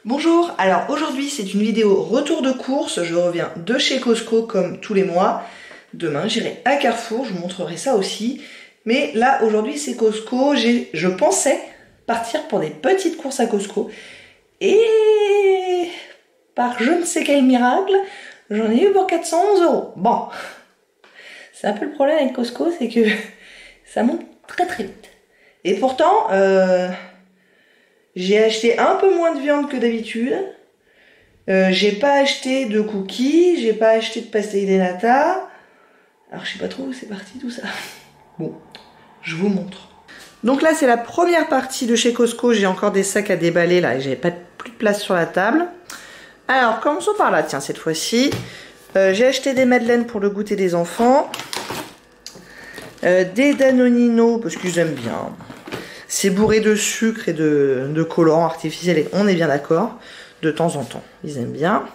Bonjour, alors aujourd'hui c'est une vidéo retour de course, je reviens de chez Costco comme tous les mois. Demain j'irai à Carrefour, je vous montrerai ça aussi. Mais là aujourd'hui c'est Costco, je pensais partir pour des petites courses à Costco. Et par je ne sais quel miracle, j'en ai eu pour 411 €. Bon, c'est un peu le problème avec Costco, c'est que ça monte très très vite. Et pourtant, j'ai acheté un peu moins de viande que d'habitude. J'ai pas acheté de cookies, j'ai pas acheté de pastéis de nata. Alors je sais pas trop où c'est parti tout ça. Bon, je vous montre. Donc là c'est la première partie de chez Costco, j'ai encore des sacs à déballer là et j'avais pas plus de place sur la table. Alors commençons par là, tiens cette fois-ci. J'ai acheté des madeleines pour le goûter des enfants. Des Danonino parce que j'aime bien. C'est bourré de sucre et de colorants artificiels et on est bien d'accord. De temps en temps, ils aiment bien.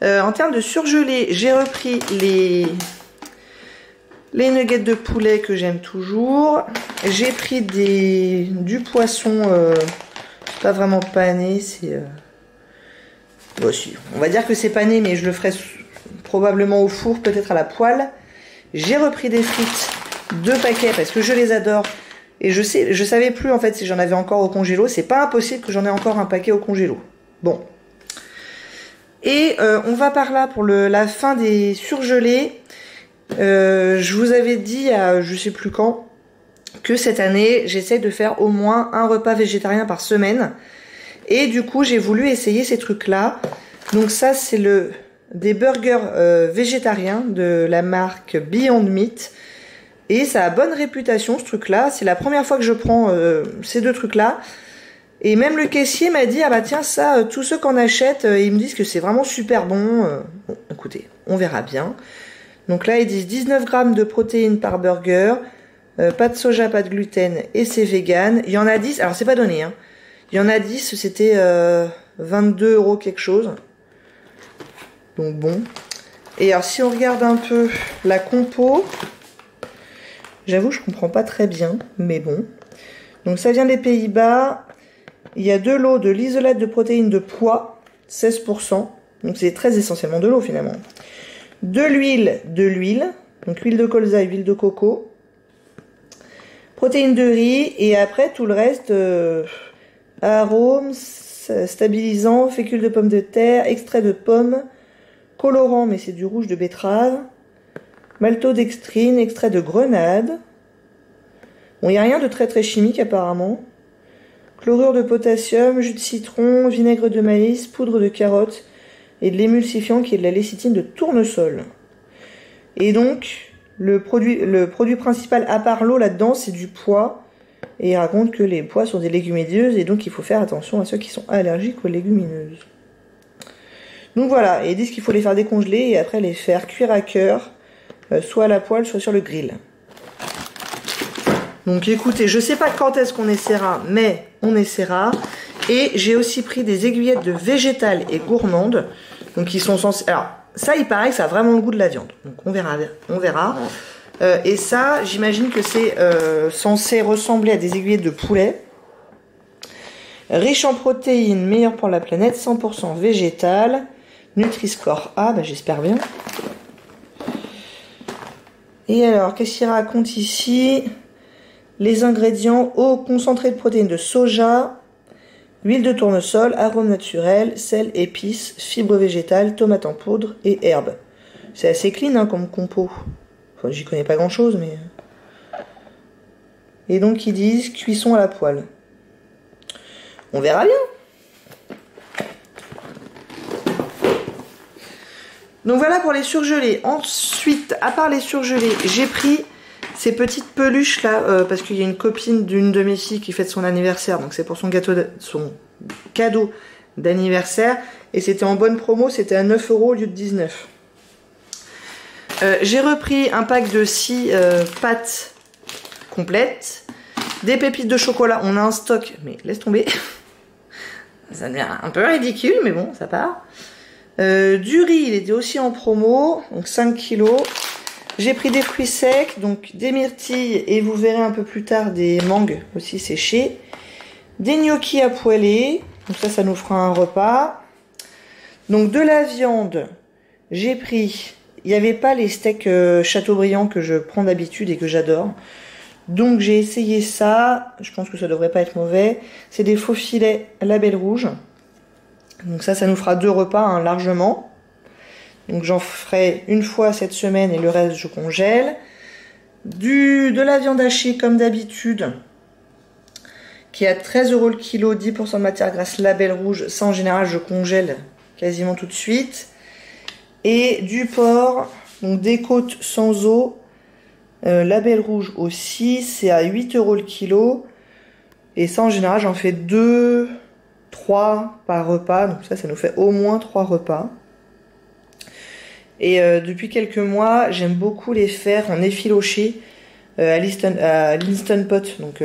En termes de surgelé, j'ai repris les nuggets de poulet que j'aime toujours. J'ai pris du poisson, pas vraiment pané, c'est... Bon, si, on va dire que c'est pané, mais je le ferai probablement au four, peut-être à la poêle. J'ai repris des frites, 2 paquets, parce que je les adore. Et je savais plus en fait si j'en avais encore au congélo. C'est pas impossible que j'en ai encore un paquet au congélo. Bon. Et on va par là pour la fin des surgelés. Je vous avais dit à je sais plus quand que cette année j'essaie de faire au moins un repas végétarien par semaine. Et du coup j'ai voulu essayer ces trucs là. Donc ça c'est des burgers végétariens de la marque Beyond Meat. Et ça a bonne réputation ce truc là, c'est la première fois que je prends ces 2 trucs là. Et même le caissier m'a dit, ah bah tiens ça, tous ceux qu'on achète, ils me disent que c'est vraiment super bon. Bon écoutez, on verra bien. Donc là ils disent 19 grammes de protéines par burger, pas de soja, pas de gluten et c'est vegan. Il y en a 10, alors c'est pas donné hein. Il y en a 10, c'était 22 € quelque chose. Donc bon. Et alors si on regarde un peu la compo... J'avoue, je comprends pas très bien, mais bon. Donc ça vient des Pays-Bas. Il y a de l'eau, de l'isolate de protéines de pois, 16%. Donc c'est très essentiellement de l'eau finalement. De l'huile, donc huile de colza et huile de coco. Protéines de riz et après tout le reste, arômes, stabilisants, fécule de pommes de terre, extrait de pommes, colorant, mais c'est du rouge de betterave. Maltodextrine, extrait de grenade. Bon, il n'y a rien de très très chimique apparemment. Chlorure de potassium, jus de citron, vinaigre de maïs, poudre de carotte et de l'émulsifiant qui est de la lécithine de tournesol. Et donc, le produit principal à part l'eau là-dedans, c'est du pois. Et il raconte que les pois sont des légumineuses et donc il faut faire attention à ceux qui sont allergiques aux légumineuses. Donc voilà, et ils disent qu'il faut les faire décongeler et après les faire cuire à cœur. Soit à la poêle, soit sur le grill. Donc écoutez, je sais pas quand est-ce qu'on essaiera, mais on essaiera. Et j'ai aussi pris des aiguillettes de végétales et gourmandes. Donc ils sont censés... Alors ça, il paraît que ça a vraiment le goût de la viande. Donc on verra. Et ça, j'imagine que c'est censé ressembler à des aiguillettes de poulet. Riche en protéines, meilleur pour la planète, 100% végétal. Nutri-Score A, bah j'espère bien. Et alors, qu'est-ce qu'il raconte ici? Les ingrédients: eau concentrée de protéines de soja, huile de tournesol, arôme naturel, sel, épices, fibres végétales, tomates en poudre et herbes. C'est assez clean hein, comme compo. Enfin, j'y connais pas grand-chose, mais... Et donc, ils disent cuisson à la poêle. On verra bien. Donc voilà pour les surgelés. Ensuite, à part les surgelés, j'ai pris ces petites peluches là, parce qu'il y a une copine d'une de mes filles qui fête son anniversaire, donc c'est pour son cadeau d'anniversaire, et c'était en bonne promo, c'était à 9 € au lieu de 19. J'ai repris un pack de 6 pâtes complètes, des pépites de chocolat, on a un stock, mais laisse tomber, ça devient un peu ridicule, mais bon, ça part. Du riz, il était aussi en promo, donc 5 kilos. J'ai pris des fruits secs, donc des myrtilles et vous verrez un peu plus tard des mangues aussi séchées. Des gnocchis à poêler, Donc ça nous fera un repas. Donc de la viande, j'ai pris... Il n'y avait pas les steaks Chateaubriand que je prends d'habitude et que j'adore. Donc j'ai essayé ça. Je pense que ça devrait pas être mauvais. C'est des faux filets Label Rouge. Donc ça nous fera 2 repas hein, largement. Donc j'en ferai une fois cette semaine et le reste je congèle. De la viande hachée comme d'habitude, qui est à 13 € le kilo, 10% de matière grasse Label Rouge. Ça en général je congèle quasiment tout de suite. Et du porc, donc des côtes sans eau, Label Rouge aussi, c'est à 8 € le kilo. Et ça en général j'en fais 2, 3 par repas, donc ça nous fait au moins 3 repas. Et depuis quelques mois, j'aime beaucoup les faire en effiloché à l'Instant Pot, donc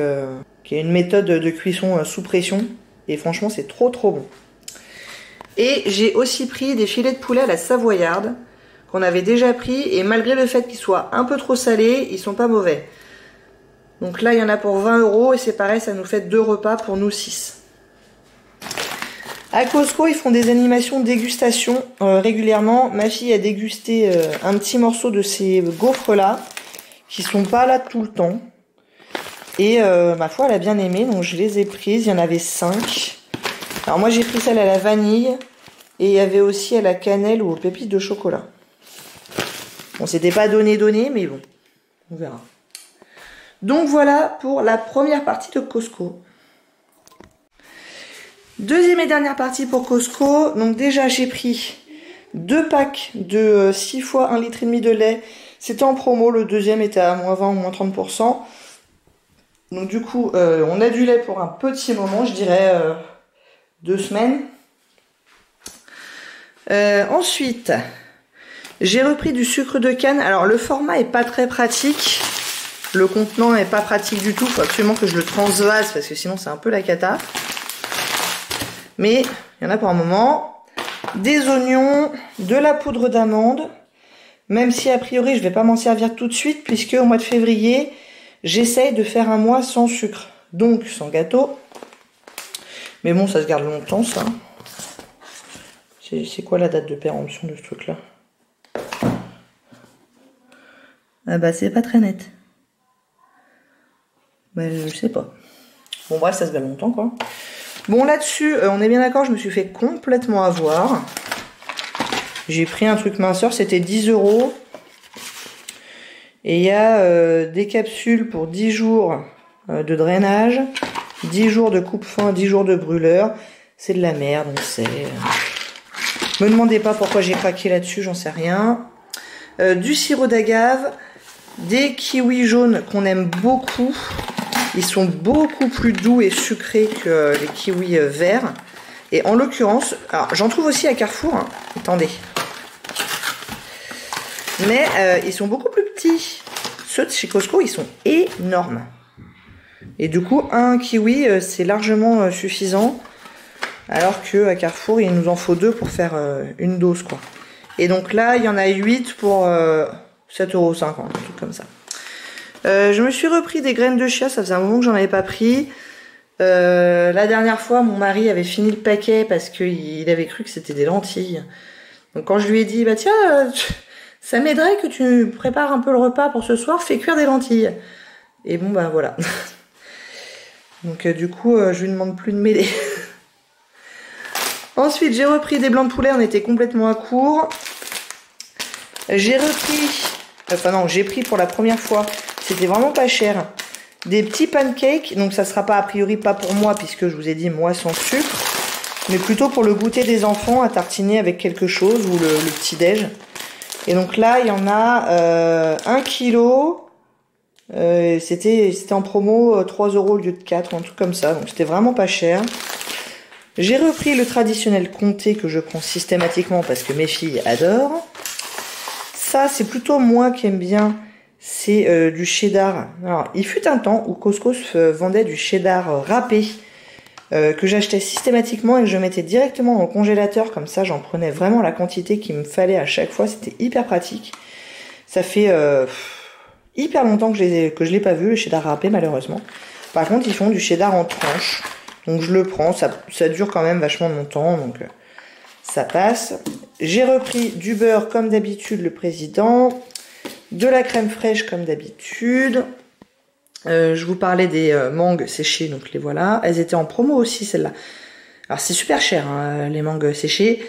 qui est une méthode de cuisson sous pression. Et franchement, c'est trop bon. Et j'ai aussi pris des filets de poulet à la savoyarde qu'on avait déjà pris. Et malgré le fait qu'ils soient un peu trop salés, ils sont pas mauvais. Donc là, il y en a pour 20 € et c'est pareil, ça nous fait 2 repas pour nous 6. À Costco, ils font des animations dégustation régulièrement. Ma fille a dégusté un petit morceau de ces gaufres-là, qui sont pas là tout le temps. Et ma foi, elle a bien aimé, donc je les ai prises. Il y en avait 5. Alors moi, j'ai pris celle à la vanille. Et il y avait aussi à la cannelle ou aux pépites de chocolat. Bon, c'était pas donné, mais bon, on verra. Donc voilà pour la première partie de Costco. Deuxième et dernière partie pour Costco. Donc déjà j'ai pris 2 packs de 6 fois 1,5 litre de lait. C'était en promo, le deuxième était à moins 20 ou moins 30%. Donc du coup on a du lait pour un petit moment, je dirais 2 semaines. Ensuite j'ai repris du sucre de canne. Alors le format est pas très pratique. Le contenant est pas pratique du tout. Il faut absolument que je le transvase parce que sinon c'est un peu la cata. Mais il y en a pour un moment. Des oignons, de la poudre d'amande. Même si a priori je vais pas m'en servir tout de suite puisque au mois de février, j'essaye de faire un mois sans sucre. Donc sans gâteau. Mais bon, ça se garde longtemps ça. C'est quoi la date de péremption de ce truc là? Ah bah c'est pas très net. Bah je sais pas. Bon bref, ça se garde longtemps quoi. Bon là-dessus, on est bien d'accord, je me suis fait complètement avoir. J'ai pris un truc minceur, c'était 10 €. Et il y a des capsules pour 10 jours de drainage, 10 jours de coupe-fin, 10 jours de brûleur. C'est de la merde, on sait. Me demandez pas pourquoi j'ai craqué là-dessus, j'en sais rien. Du sirop d'agave, des kiwis jaunes qu'on aime beaucoup. Ils sont beaucoup plus doux et sucrés que les kiwis verts. Et en l'occurrence, alors j'en trouve aussi à Carrefour. Hein. Attendez. Mais ils sont beaucoup plus petits. Ceux de chez Costco, ils sont énormes. Et du coup, un kiwi, c'est largement suffisant. Alors que à Carrefour, il nous en faut 2 pour faire une dose, quoi. Et donc là, il y en a 8 pour 7,50 €, un truc comme ça. Je me suis repris des graines de chia, ça faisait un moment que j'en avais pas pris. La dernière fois, mon mari avait fini le paquet parce qu'il avait cru que c'était des lentilles. Donc quand je lui ai dit, bah tiens, ça m'aiderait que tu prépares un peu le repas pour ce soir, fais cuire des lentilles. Et bon, bah voilà. Donc du coup, je lui demande plus de m'aider. Ensuite, j'ai repris des blancs de poulet, on était complètement à court. J'ai repris, enfin non, j'ai pris pour la première fois, c'était vraiment pas cher, des petits pancakes. Donc ça sera pas a priori pas pour moi, puisque je vous ai dit moi sans sucre, mais plutôt pour le goûter des enfants à tartiner avec quelque chose, ou le petit-déj. Et donc là, il y en a 1 kilo. C'était en promo 3 € au lieu de 4, un truc comme ça. Donc c'était vraiment pas cher. J'ai repris le traditionnel comté que je prends systématiquement parce que mes filles adorent. Ça, c'est plutôt moi qui aime bien. C'est du cheddar. Alors, il fut un temps où Costco vendait du cheddar râpé que j'achetais systématiquement et que je mettais directement dans le congélateur. Comme ça, j'en prenais vraiment la quantité qu'il me fallait à chaque fois. C'était hyper pratique. Ça fait hyper longtemps que je l'ai pas vu, le cheddar râpé, malheureusement. Par contre, ils font du cheddar en tranches. Donc je le prends, ça dure quand même vachement longtemps, donc ça passe. J'ai repris du beurre comme d'habitude, le président, de la crème fraîche comme d'habitude. Je vous parlais des mangues séchées, donc les voilà. Elles étaient en promo aussi, celles-là. Alors c'est super cher, hein, les mangues séchées.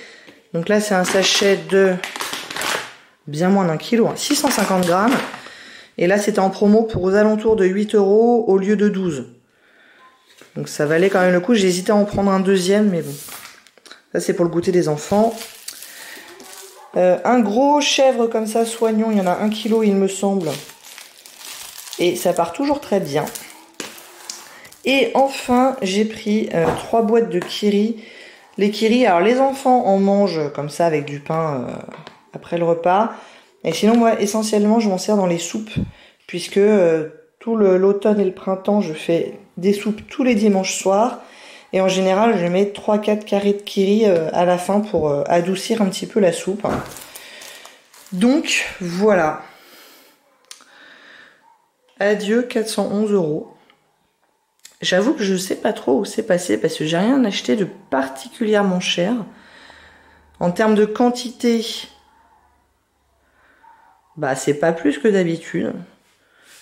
Donc là c'est un sachet de bien moins d'un kilo, hein, 650 grammes. Et là c'était en promo pour aux alentours de 8 € au lieu de 12. Donc ça valait quand même le coup. J'ai hésité à en prendre un deuxième, mais bon. Ça c'est pour le goûter des enfants. Un gros chèvre comme ça, soignon, il y en a 1 kilo il me semble. Et ça part toujours très bien. Et enfin, j'ai pris 3 boîtes de kiri. Les kiri, alors les enfants en mangent comme ça avec du pain après le repas. Et sinon, moi, essentiellement, je m'en sers dans les soupes. Puisque tout l'automne et le printemps, je fais des soupes tous les dimanches soirs. Et en général, je mets 3-4 carrés de kiri à la fin pour adoucir un petit peu la soupe. Donc, voilà. Adieu 411 €. J'avoue que je sais pas trop où c'est passé parce que j'ai rien acheté de particulièrement cher. En termes de quantité, bah c'est pas plus que d'habitude.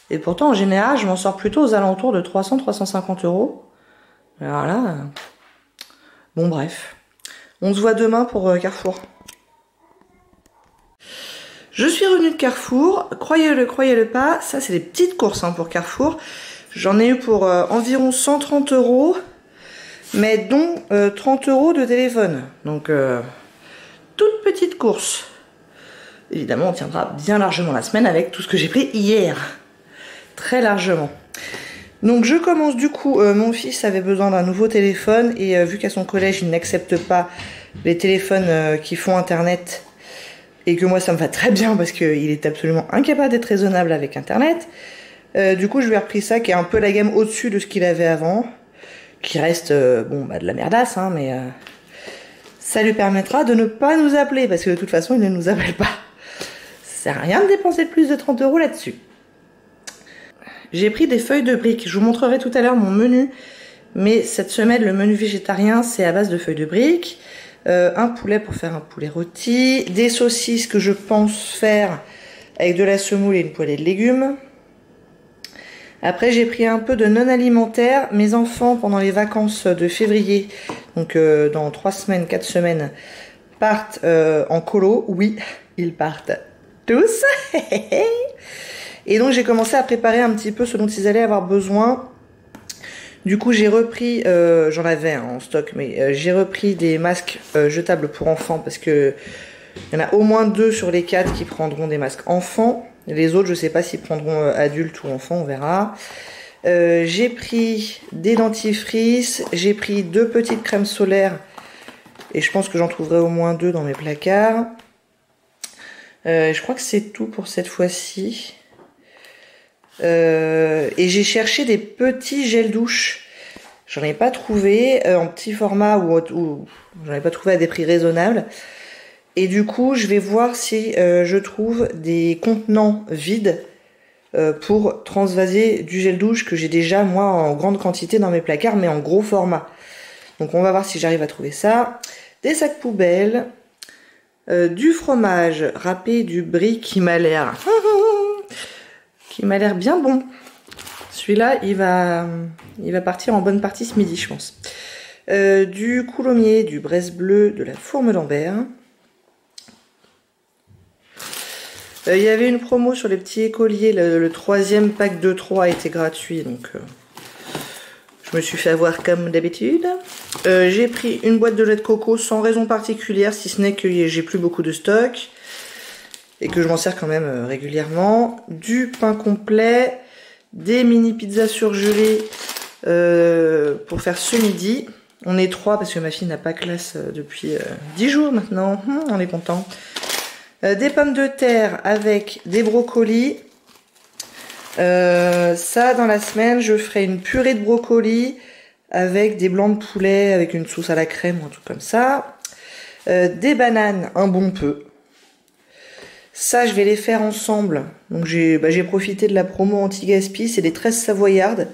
Et pourtant en général je m'en sors plutôt aux alentours de 300-350 €. Alors là, bon bref. On se voit demain pour Carrefour. Je suis revenue de Carrefour, croyez-le pas, ça c'est des petites courses hein, pour Carrefour. J'en ai eu pour environ 130 €, mais dont 30 € de téléphone. Donc, toute petite course. Évidemment, on tiendra bien largement la semaine avec tout ce que j'ai pris hier. Très largement. Donc, je commence du coup. Mon fils avait besoin d'un nouveau téléphone et vu qu'à son collège, il n'accepte pas les téléphones qui font Internet et que moi, ça me va très bien parce qu'il est absolument incapable d'être raisonnable avec Internet. Du coup, je lui ai repris ça, qui est un peu la gamme au-dessus de ce qu'il avait avant, qui reste, bon, bah, de la merdasse, hein, mais ça lui permettra de ne pas nous appeler, parce que de toute façon, il ne nous appelle pas. Ça sert à rien de dépenser plus de 30 € là-dessus. J'ai pris des feuilles de briques. Je vous montrerai tout à l'heure mon menu, mais cette semaine, le menu végétarien, c'est à base de feuilles de briques, un poulet pour faire un poulet rôti, des saucisses que je pense faire avec de la semoule et une poêlée de légumes. Après, j'ai pris un peu de non alimentaire. Mes enfants, pendant les vacances de février, donc dans 3 semaines, 4 semaines, partent en colo. Oui, ils partent tous. Et donc, j'ai commencé à préparer un petit peu ce dont ils allaient avoir besoin. Du coup, j'ai repris, j'en avais en stock, mais j'ai repris des masques jetables pour enfants parce que il y en a au moins 2 sur les 4 qui prendront des masques enfants. Les autres, je sais pas s'ils prendront adultes ou enfants, on verra. J'ai pris des dentifrices, j'ai pris 2 petites crèmes solaires et je pense que j'en trouverai au moins 2 dans mes placards. Je crois que c'est tout pour cette fois-ci. Et j'ai cherché des petits gels douche. J'en ai pas trouvé en petit format ou j'en ai pas trouvé à des prix raisonnables. Et du coup, je vais voir si je trouve des contenants vides pour transvaser du gel douche que j'ai déjà, moi, en grande quantité dans mes placards, mais en gros format. Donc, on va voir si j'arrive à trouver ça. Des sacs poubelles, du fromage râpé, du brie qui m'a l'air bien bon. Celui-là, il va partir en bonne partie ce midi, je pense. Du coulommiers, du Bresse bleu, de la fourme d'Ambert. Il y avait une promo sur les petits écoliers, le 3e pack de 3 était gratuit, donc je me suis fait avoir comme d'habitude. J'ai pris une boîte de lait de coco sans raison particulière, si ce n'est que j'ai plus beaucoup de stock et que je m'en sers quand même régulièrement. Du pain complet, des mini pizzas surgelées pour faire ce midi. On est 3 parce que ma fille n'a pas classe depuis 10 jours maintenant, on est content. Des pommes de terre avec des brocolis. Ça, dans la semaine, je ferai une purée de brocolis avec des blancs de poulet, avec une sauce à la crème ou un truc comme ça. Des bananes, un bon peu. Ça, je vais les faire ensemble. Donc j'ai profité de la promo anti-gaspi, c'est des 13 savoyardes.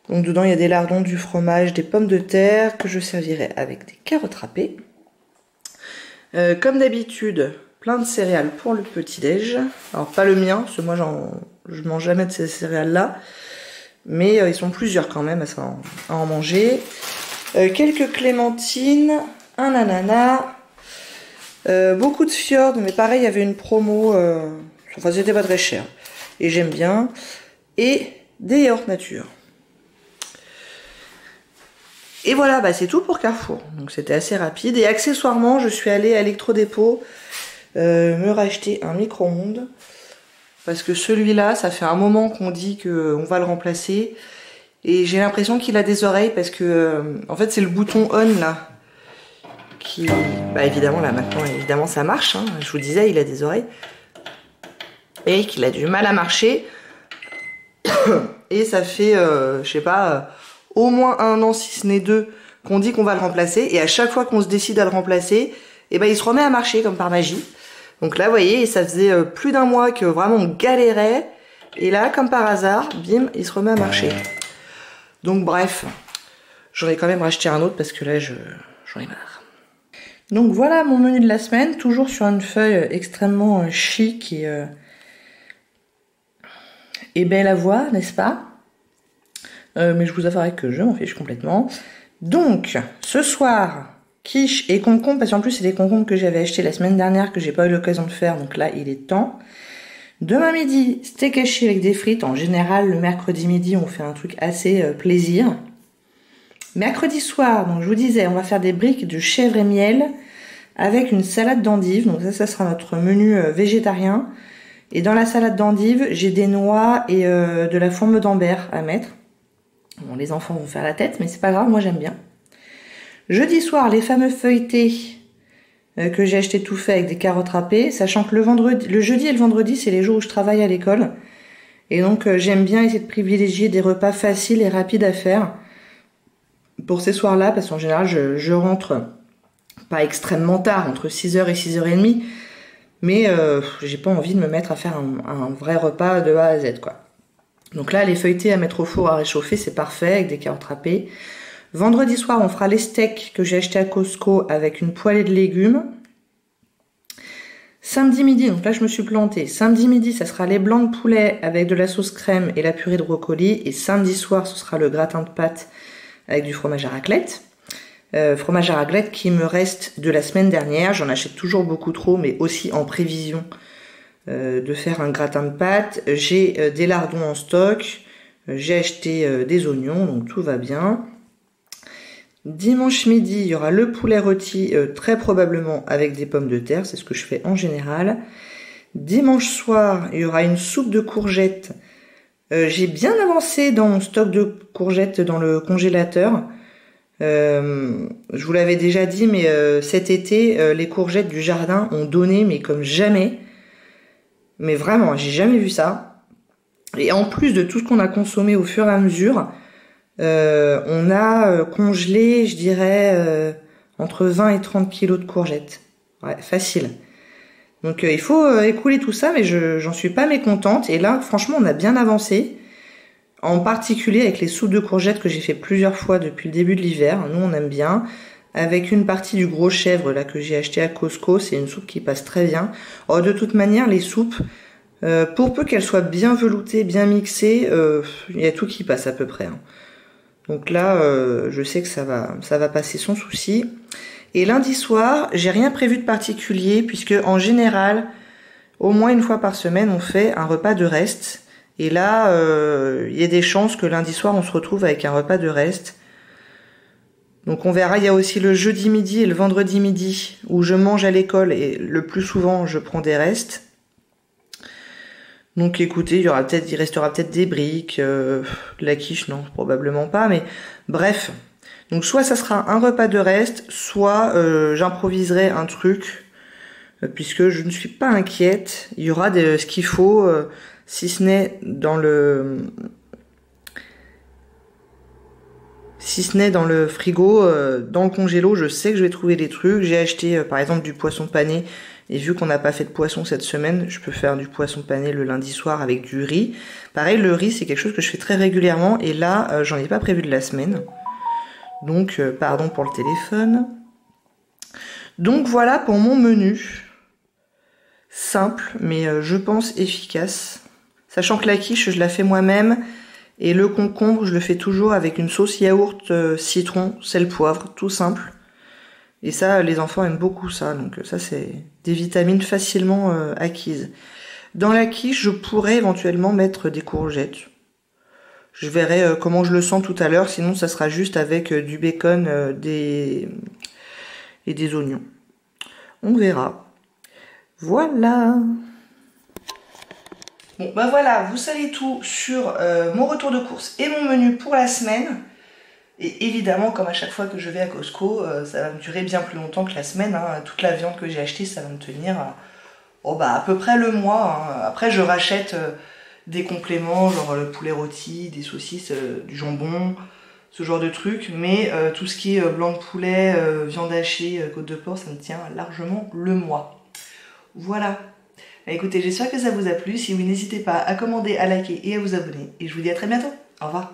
Donc dedans il y a des lardons, du fromage, des pommes de terre que je servirai avec des carottes râpées. Comme d'habitude, plein de céréales pour le petit-déj. Alors pas le mien, parce que moi je mange jamais de ces céréales-là. Mais ils sont plusieurs quand même à en manger. Quelques clémentines, un ananas, beaucoup de Fjord, mais pareil, il y avait une promo, enfin c'était pas très cher. Et j'aime bien. Et des yaourts nature. Et voilà, bah c'est tout pour Carrefour. Donc c'était assez rapide. Et accessoirement, je suis allée à Electrodépôt me racheter un micro-ondes. Parce que celui-là, ça fait un moment qu'on dit qu'on va le remplacer. Et j'ai l'impression qu'il a des oreilles parce que, en fait, c'est le bouton on là. Qui, bah évidemment, là maintenant, évidemment, ça marche. Hein. Je vous disais, il a des oreilles. Et qu'il a du mal à marcher. Et ça fait, je sais pas, au moins 1 an, si ce n'est 2, qu'on dit qu'on va le remplacer. Et à chaque fois qu'on se décide à le remplacer, et ben il se remet à marcher comme par magie. Donc là, vous voyez, ça faisait plus d'1 mois que vraiment on galérait. Et là, comme par hasard, bim, il se remet à marcher. Donc bref, j'en ai quand même racheté un autre parce que là, j'en ai marre. Donc voilà mon menu de la semaine, toujours sur une feuille extrêmement chic et belle à voir, n'est-ce pas? Mais je vous avouerai que je m'en fiche complètement. Donc, ce soir, quiche et concombre, parce qu'en plus c'est des concombres que j'avais achetés la semaine dernière que j'ai pas eu l'occasion de faire, donc là il est temps. Demain midi, steak haché avec des frites. En général, le mercredi midi, on fait un truc assez plaisir. Mercredi soir, donc je vous disais, on va faire des briques de chèvre et miel avec une salade d'endives. Donc ça sera notre menu végétarien. Et dans la salade d'endives, j'ai des noix et de la fourme d'Ambert à mettre. Bon, les enfants vont faire la tête, mais c'est pas grave, moi j'aime bien. Jeudi soir, les fameux feuilletés que j'ai acheté tout fait avec des carottes râpées, sachant que le jeudi et le vendredi, c'est les jours où je travaille à l'école. Et donc j'aime bien essayer de privilégier des repas faciles et rapides à faire pour ces soirs-là, parce qu'en général, je rentre pas extrêmement tard, entre 6h et 6h30, mais j'ai pas envie de me mettre à faire un vrai repas de A à Z, quoi. Donc là, les feuilletés à mettre au four à réchauffer, c'est parfait, avec des carottes râpées. Vendredi soir, on fera les steaks que j'ai achetés à Costco avec une poêlée de légumes. Samedi midi, donc là je me suis plantée. Samedi midi, ça sera les blancs de poulet avec de la sauce crème et la purée de brocoli. Et samedi soir, ce sera le gratin de pâtes avec du fromage à raclette. Fromage à raclette qui me reste de la semaine dernière. J'en achète toujours beaucoup trop, mais aussi en prévision de faire un gratin de pâtes. J'ai des lardons en stock. J'ai acheté des oignons, donc tout va bien. Dimanche midi, il y aura le poulet rôti, très probablement avec des pommes de terre, c'est ce que je fais en général. Dimanche soir, il y aura une soupe de courgettes. J'ai bien avancé dans mon stock de courgettes dans le congélateur. Je vous l'avais déjà dit, mais cet été, les courgettes du jardin ont donné, mais comme jamais. Mais vraiment, j'ai jamais vu ça. Et en plus de tout ce qu'on a consommé au fur et à mesure, on a congelé, je dirais, entre 20 et 30 kilos de courgettes. Ouais, facile. Donc il faut écouler tout ça, mais j'en suis pas mécontente. Et là, franchement, on a bien avancé. En particulier avec les soupes de courgettes que j'ai fait plusieurs fois depuis le début de l'hiver. Nous, on aime bien. Avec une partie du gros chèvre là que j'ai acheté à Costco, c'est une soupe qui passe très bien. Oh, de toute manière, les soupes, pour peu qu'elles soient bien veloutées, bien mixées, il y a tout qui passe à peu près. Hein. Donc là, je sais que ça va passer sans souci. Et lundi soir, j'ai rien prévu de particulier puisque en général, au moins une fois par semaine, on fait un repas de reste. Et là, il y a des chances que lundi soir, on se retrouve avec un repas de reste. Donc on verra, il y a aussi le jeudi midi et le vendredi midi où je mange à l'école et le plus souvent je prends des restes. Donc écoutez, il restera peut-être des briques, de la quiche, non, probablement pas, mais bref. Donc soit ça sera un repas de reste, soit j'improviserai un truc, puisque je ne suis pas inquiète. Il y aura ce qu'il faut, si ce n'est dans le... Si ce n'est dans le frigo, dans le congélo, je sais que je vais trouver des trucs. J'ai acheté par exemple du poisson pané. Et vu qu'on n'a pas fait de poisson cette semaine, je peux faire du poisson pané le lundi soir avec du riz. Pareil, le riz, c'est quelque chose que je fais très régulièrement. Et là, j'en ai pas prévu de la semaine. Donc, pardon pour le téléphone. Donc voilà pour mon menu. Simple, mais je pense efficace. Sachant que la quiche, je la fais moi-même. Et le concombre, je le fais toujours avec une sauce yaourt, citron, sel, poivre, tout simple. Et ça, les enfants aiment beaucoup ça, donc ça c'est des vitamines facilement acquises. Dans la quiche, je pourrais éventuellement mettre des courgettes. Je verrai comment je le sens tout à l'heure, sinon ça sera juste avec du bacon et des oignons. On verra. Voilà. Bon, bah voilà, vous savez tout sur mon retour de course et mon menu pour la semaine. Et évidemment, comme à chaque fois que je vais à Costco, ça va me durer bien plus longtemps que la semaine. Hein. Toute la viande que j'ai achetée, ça va me tenir à peu près le mois. Hein. Après, je rachète des compléments, genre le poulet rôti, des saucisses, du jambon, ce genre de trucs. Mais tout ce qui est blanc de poulet, viande hachée, côte de porc, ça me tient largement le mois. Voilà. Bah, écoutez, j'espère que ça vous a plu. Si oui, n'hésitez pas à commander, à liker et à vous abonner. Et je vous dis à très bientôt. Au revoir.